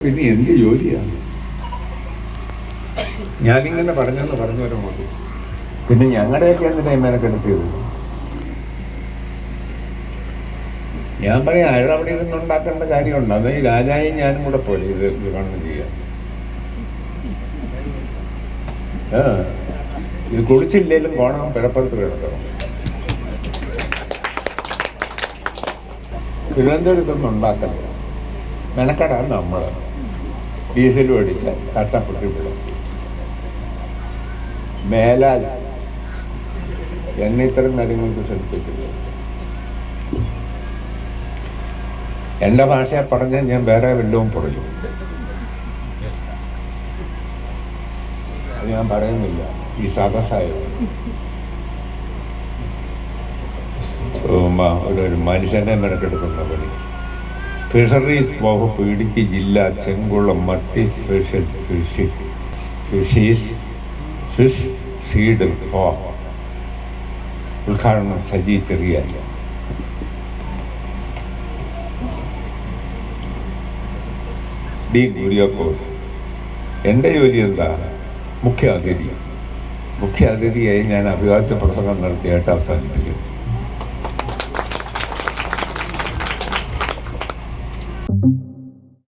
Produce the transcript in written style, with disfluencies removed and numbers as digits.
പിന്നെ എന്ത് ജോലിയാണ് ഞാനിങ്ങനെ പറഞ്ഞു വരാൻ മതി. പിന്നെ ഞങ്ങളുടെയൊക്കെ എന്തിനാ മെനക്കെടുത്തിയത്? ഞാൻ പറയാം, അയാളവിടെ ഇരുന്നുണ്ടാക്കേണ്ട കാര്യമുണ്ട്. അത് ഈ രാജായും ഞാനും കൂടെ പോലെ ഇത് വിതരണം ചെയ്യാം. ഇത് കുളിച്ചില്ലേലും കോണം പിറപ്പുറത്ത് കിടക്കണം. തിരുവനന്തപുരത്തൊന്നും ഉണ്ടാക്കണ്ട, മെനക്കെടാൻ നമ്മൾ ഡീസൽ മേടിച്ച കഷ്ടപ്പെട്ട് വിടും. മേലാൽ എന്നെ ഇത്തരം കാര്യങ്ങൾക്ക് ശ്രദ്ധിച്ചിട്ടില്ല. എൻ്റെ ഭാഷയെ പറഞ്ഞാൽ ഞാൻ വേറെ വല്ലതും പറയും. അത് ഞാൻ പറയുന്നില്ല. ഈ സദസ്സായത് ഒരു മനുഷ്യനെ മെനക്കെടുക്കുന്ന പണി. ഫിഷറീസ് വകുപ്പ് ഇടുക്കി ജില്ല ചെങ്കുളം മട്ടി സ്പെഷ്യൽ ഫിഷീസ് ഫിഷ് സീഡ് ഉദ്ഘാടനം സജി ചെറിയാൻ. ഡി കുര്യാക്കോസ്. എൻ്റെ ജോലി എന്താ? മുഖ്യ അതിഥിയായി ഞാൻ അഭിവാദ്യ പ്രസംഗം നടത്തിയായിട്ട് അവസാനിപ്പിക്കും.